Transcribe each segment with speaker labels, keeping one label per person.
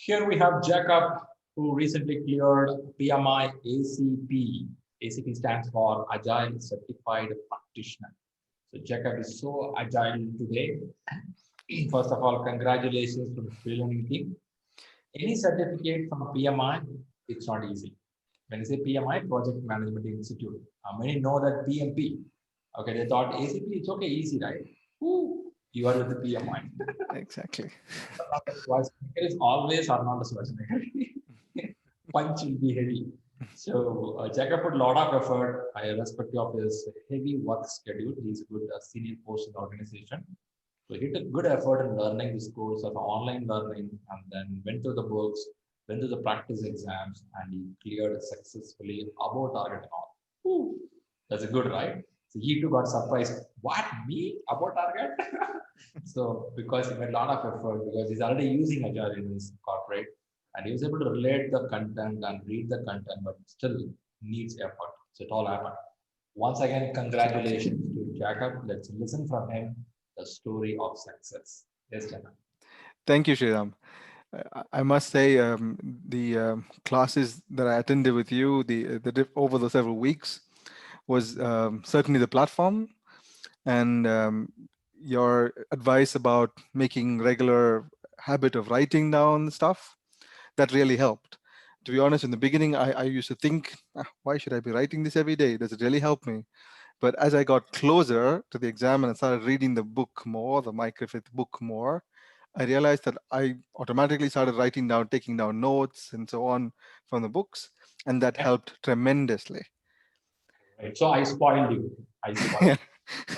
Speaker 1: Here we have Chacko, who recently cleared PMI-ACP. ACP stands for Agile Certified Practitioner. So Chacko is so agile today. First of all, congratulations to the ShriLearning team. Any certificate from PMI, it's not easy. When you say PMI, Project Management Institute, many know that PMP. Okay, they thought ACP, it's okay, easy, right? Ooh, you are with the PMI.
Speaker 2: Exactly.
Speaker 1: Schwarzenegger is always Arnold Schwarzenegger. Punch will be heavy. So Chacko put a lot of effort, irrespective of his heavy work schedule. He's a good senior post in the organization. So he took good effort in learning this course of online learning and then went through the books, went through the practice exams, and he cleared successfully above target and all. Whew. That's a good, right? So he too got surprised. What, me? Above target? So because he made a lot of effort, because he's already using Agile in his corporate, and he was able to relate the content and read the content, but still needs effort. So it all happened. Once again,
Speaker 2: Absolutely.
Speaker 1: congratulations to Jacob. Let's listen from him the story of success. Yes, Jacob.
Speaker 2: Thank you, Sriram. I must say, the classes that I attended with you, over the several weeks, was certainly the platform, and your advice about making regular habit of writing down stuff, that really helped. To be honest, in the beginning, I used to think, why should I be writing this every day? Does it really help me? But as I got closer to the exam and I started reading the book more, the Mike Griffith book more, I realized that I automatically started writing down, taking down notes and so on from the books, and that
Speaker 1: Yeah.
Speaker 2: helped tremendously.
Speaker 1: Right. So I spoiled you. I spoiled
Speaker 2: Yeah.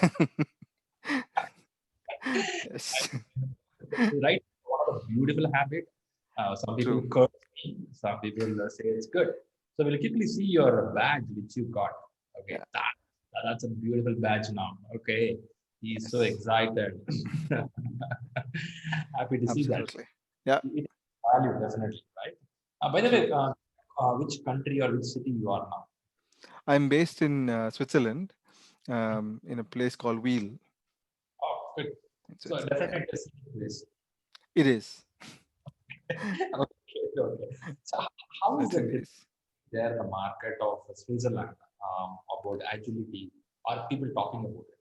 Speaker 1: you.
Speaker 2: Yes.
Speaker 1: Right? One of the beautiful habit. Some people
Speaker 2: True.
Speaker 1: curse me. Some people say it's good. So we'll quickly see your badge which you got. Okay,
Speaker 2: Yeah.
Speaker 1: that's a beautiful badge now. Okay, he's so
Speaker 2: Yes.
Speaker 1: excited. Happy to see that.
Speaker 2: Absolutely. Yeah.
Speaker 1: It value definitely, right? By the
Speaker 2: True.
Speaker 1: way, which country or which city you are now?
Speaker 2: I'm based in Switzerland, in a place called Wiel
Speaker 1: Oh, good.
Speaker 2: in
Speaker 1: So
Speaker 2: Switzerland. Yeah.
Speaker 1: definitely a city place.
Speaker 2: It is.
Speaker 1: Okay, okay. So how is the
Speaker 2: Certainly
Speaker 1: difference
Speaker 2: is.
Speaker 1: there in the market of Switzerland about agility? Are people talking about it?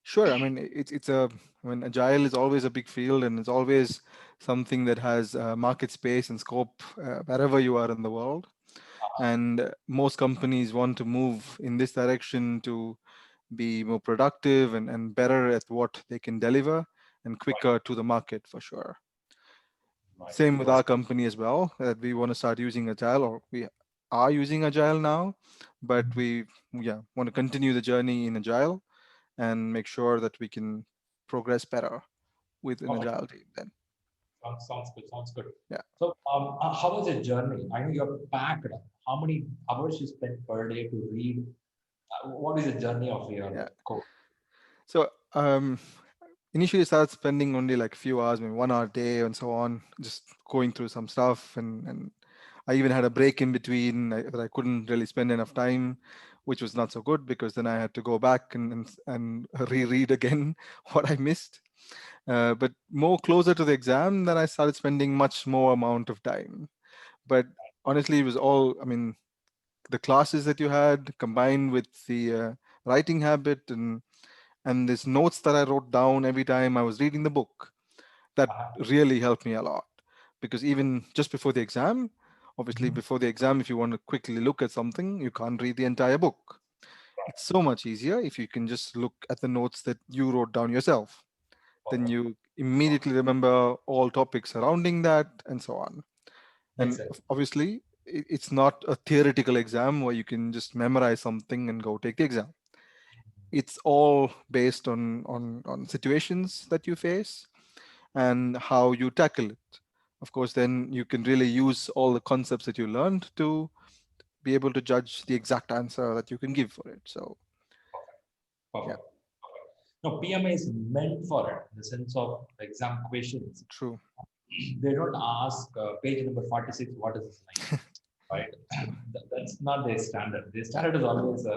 Speaker 2: Sure. I mean, I mean, agile is always a big field, and it's always something that has market space and scope wherever you are in the world. And most companies want to move in this direction to be more productive and better at what they can deliver and
Speaker 1: Right,
Speaker 2: quicker to the market for sure.
Speaker 1: right.
Speaker 2: Same with
Speaker 1: Yes.
Speaker 2: our company as well, that we want to start using agile, or we are using agile now, but we, yeah, want to continue the journey in agile and make sure that we can progress better with an
Speaker 1: Perfect.
Speaker 2: agile team then.
Speaker 1: Sounds good. Sounds good.
Speaker 2: Yeah.
Speaker 1: So, how was your journey? I know you're packed. How many hours you spend per day to read? What is the journey of
Speaker 2: Yeah.
Speaker 1: your course?
Speaker 2: So initially I started spending only like a few hours, maybe 1 hour a day and so on, just going through some stuff, and I even had a break in between that I couldn't really spend enough time, which was not so good because then I had to go back and reread again what I missed. But more closer to the exam, then I started spending much more amount of time. But honestly, it was all, I mean, the classes that you had combined with the writing habit and these notes that I wrote down every time I was reading the book, that really helped me a lot. Because even just before the exam, obviously
Speaker 1: Mhm.
Speaker 2: before the exam, if you want to quickly look at something, you can't read the entire book. It's so much easier if you can just look at the notes that you wrote down yourself. Then
Speaker 1: Perfect.
Speaker 2: you immediately remember all topics surrounding that and so on.
Speaker 1: Makes
Speaker 2: And
Speaker 1: sense.
Speaker 2: obviously, it's not a theoretical exam where you can just memorize something and go take the exam. It's all based on situations that you face and how you tackle it. Of course, then you can really use all the concepts that you learned to be able to judge the exact answer that you can give for it. So yeah,
Speaker 1: Perfect. No, PMA is meant for it in the sense of exam questions.
Speaker 2: true,
Speaker 1: They don't ask page number 46, what is this line? Right?
Speaker 2: true,
Speaker 1: That's not their standard. Their standard is always they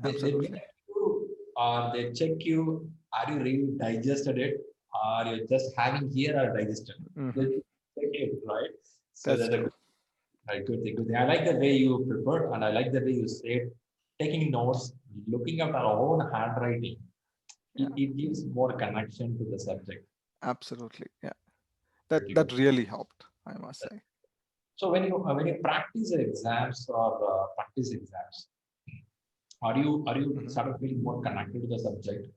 Speaker 1: make
Speaker 2: absolutely.
Speaker 1: you or they check you, are you really digested it or you're just having here or digested? They
Speaker 2: Hmm.
Speaker 1: check it, right? So
Speaker 2: That's
Speaker 1: that's
Speaker 2: true.
Speaker 1: a good thing. Good thing. I like the way you prepared, and I like the way you said taking notes, looking at our own handwriting.
Speaker 2: Yeah,
Speaker 1: It gives more connection to the subject.
Speaker 2: absolutely. Yeah, that
Speaker 1: Pretty
Speaker 2: that
Speaker 1: good.
Speaker 2: really helped, I must say.
Speaker 1: So when you practice exams or practice exams, are you
Speaker 2: Mhm.
Speaker 1: started feeling more connected to the subject?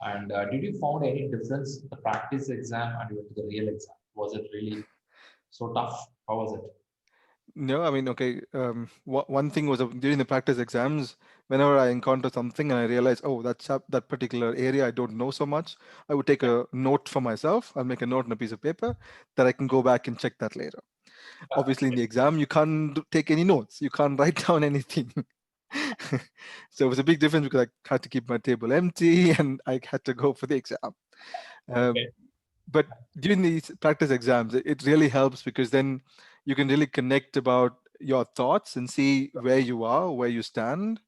Speaker 1: And did you found any difference the practice exam and the real exam? Was it really so tough? How was it?
Speaker 2: No, I mean, okay. One thing was during the practice exams, whenever I encounter something and I realize, oh, that particular area I don't know so much, I would take
Speaker 1: Yeah.
Speaker 2: a note for myself. I'll make a note on a piece of paper that I can go back and check that later. Obviously, in the exam, you can't take any notes. You can't write down anything. So it was a big difference because I had to keep my table empty and I had to go for the exam. Um,
Speaker 1: Okay.
Speaker 2: but during these practice exams, it really helps because then you can really connect about your thoughts and see where you are, where you stand,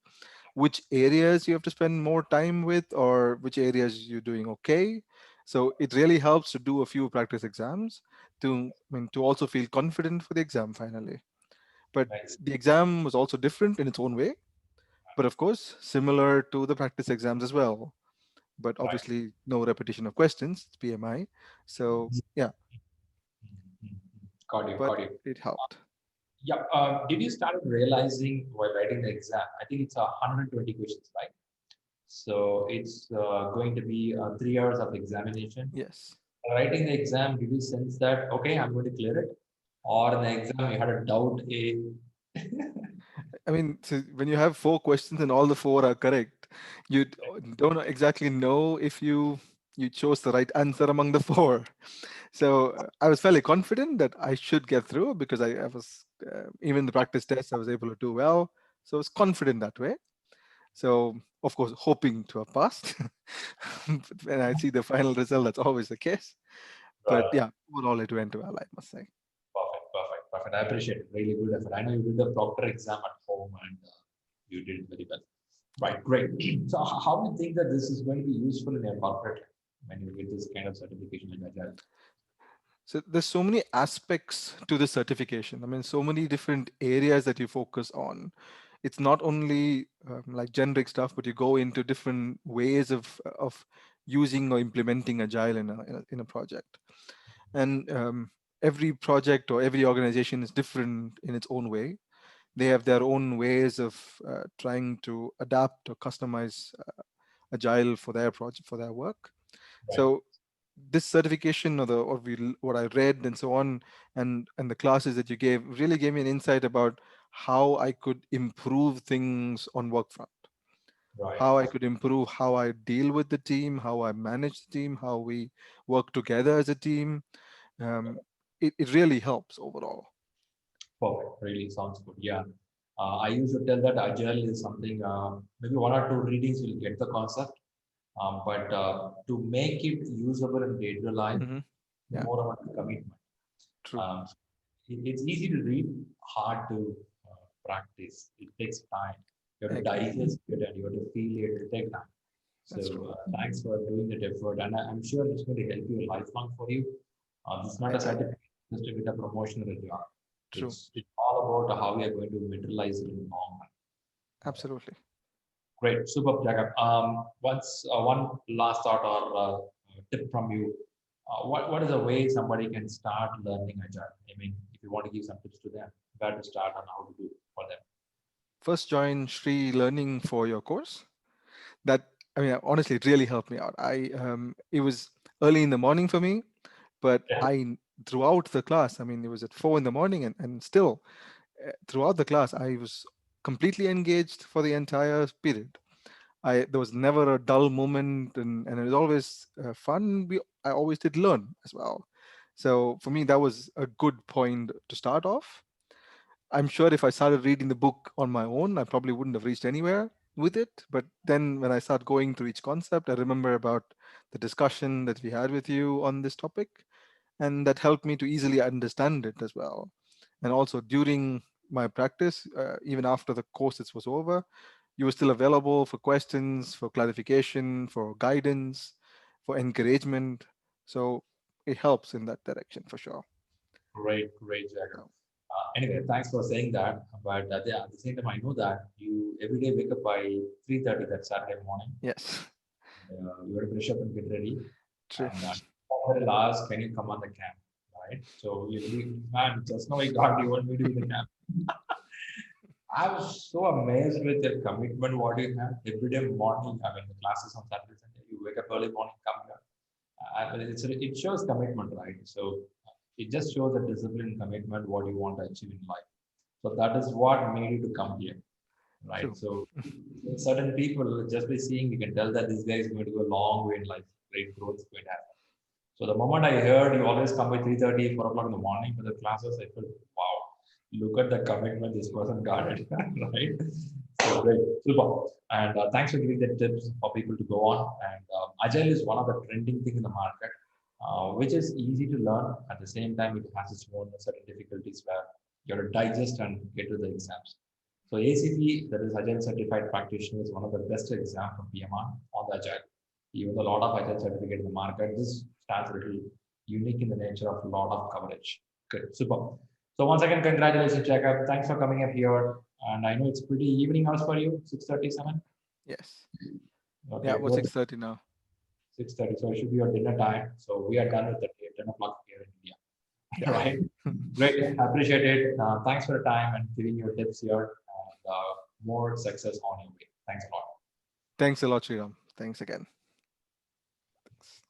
Speaker 2: which areas you have to spend more time with, or which areas you're doing okay. So it really helps to do a few practice exams to also feel confident for the exam finally. But
Speaker 1: Nice.
Speaker 2: the exam was also different in its own way, but of course similar to the practice exams as well. But
Speaker 1: Right.
Speaker 2: obviously no repetition of questions, it's PMI. So yeah,
Speaker 1: Got you.
Speaker 2: but
Speaker 1: Got you.
Speaker 2: it helped.
Speaker 1: Yeah. Did you start realizing while writing the exam? I think it's 120 questions, right? So it's going to be 3 hours of examination.
Speaker 2: Yes.
Speaker 1: Writing the exam, did you sense that okay, I'm going to clear it, or in the exam you had a doubt?
Speaker 2: I mean, so when you have four questions and all the four are correct, you don't exactly know if you chose the right answer among the four. So I was fairly confident that I should get through because I was even the practice test I was able to do well. So I was confident that way. So of course hoping to have passed. But when I see the final result, that's always the case. But
Speaker 1: Right.
Speaker 2: yeah, overall it went well, I must say.
Speaker 1: Perfect, perfect, perfect. I appreciate it. Really good effort. I know you did the proctor exam at home and you did it very well.
Speaker 2: Yeah.
Speaker 1: Right, great. So, how do you think that this is going to be useful in your corporate life when you get this kind of certification like Agile?
Speaker 2: So there's so many aspects to the certification. I mean, so many different areas that you focus on. It's not only like generic stuff, but you go into different ways of using or implementing agile in a project. And every project or every organization is different in its own way. They have their own ways of trying to adapt or customize agile for their project, for their work.
Speaker 1: Right,
Speaker 2: So this certification what I read and so on, and the classes that you gave really gave me an insight about how I could improve things on work front,
Speaker 1: right.
Speaker 2: how I could improve how I deal with the team, how I manage the team, how we work together as a team. It really helps overall.
Speaker 1: Perfect. Really sounds good. Yeah. I used to tell that Agile is something, maybe one or two readings will get the concept, but to make it usable in day-to-day life,
Speaker 2: Hmm. Yeah,
Speaker 1: more about the commitment.
Speaker 2: true.
Speaker 1: Um, it's easy to read, hard to practice. It takes time. You have to
Speaker 2: Agree.
Speaker 1: digest it and you have to feel it. It takes time. So
Speaker 2: That's true.
Speaker 1: thanks for doing that effort, and I'm sure it's going to help you lifelong for you. This is not a
Speaker 2: I
Speaker 1: certificate just to get a promotion or a job.
Speaker 2: True.
Speaker 1: It's all about how we are going to materialize it in the long run.
Speaker 2: Absolutely.
Speaker 1: Great, super, Jacob. What's one last thought or tip from you? What is a way somebody can start learning Agile? I mean, if you want to give some tips to them, where to start and how to do it for them.
Speaker 2: First join ShriLearning for your course. That, I mean, honestly, it really helped me out. It was early in the morning for me, but
Speaker 1: Yeah,
Speaker 2: I throughout the class, I mean, it was at 4 in the morning, and still throughout the class, I was completely engaged for the entire period. There was never a dull moment, and it was always fun. I always did learn as well. So for me, that was a good point to start off. I'm sure if I started reading the book on my own, I probably wouldn't have reached anywhere with it. But then when I start going through each concept, I remember about the discussion that we had with you on this topic, and that helped me to easily understand it as well. And also during my practice, even after the courses was over, you were still available for questions, for clarification, for guidance, for encouragement. So it helps in that direction for sure.
Speaker 1: Great, Jacob. Anyway, thanks for saying that. But yeah, at the same time, I know that you every day wake up by 3:30 that Saturday morning.
Speaker 2: Yes.
Speaker 1: You got to brush up and get ready.
Speaker 2: True.
Speaker 1: And will ask, can you come on the camp? Right? So you'll be, man, just now I got you want me to be the camp. I was so amazed with your commitment, what you have every day morning. I mean, the classes on Saturday, Sunday, you wake up early morning, come here. It shows commitment, right? So it just shows the discipline, commitment, what you want to achieve in life. So that is what made you to come here, right?
Speaker 2: True.
Speaker 1: So certain people, just by seeing, you can tell that this guy is going to go a long way in life. Great growth is going to happen. So the moment I heard you always come by 3:30, 4 o'clock in the morning for the classes, I felt, wow, look at the commitment this person got it, right? So great, super. And thanks for giving the tips for people to go on. And Agile is one of the trending thing in the market, which is easy to learn. At the same time, it has its own certain difficulties where you have to digest and get to the exams. So ACP, that is Agile Certified Practitioner, is one of the best exams for PMI on the Agile. Even though a lot of Agile certificate in the market, this stands a little unique in the nature of a lot of coverage. Good, super. So once again, congratulations, Jacob. Thanks for coming up here. And I know it's pretty evening hours for you, 6:37.
Speaker 2: Yes.
Speaker 1: Okay,
Speaker 2: Yeah, about 6:30 now.
Speaker 1: 6:30. So it should be your dinner time. So we are done with the day, 10 o'clock here in India.
Speaker 2: Yeah.
Speaker 1: Right? Great. I appreciate it. Thanks for the time and giving your tips here. And more success on your way. Thanks a lot.
Speaker 2: Thanks a lot, ShriRam. Thanks again. Thanks.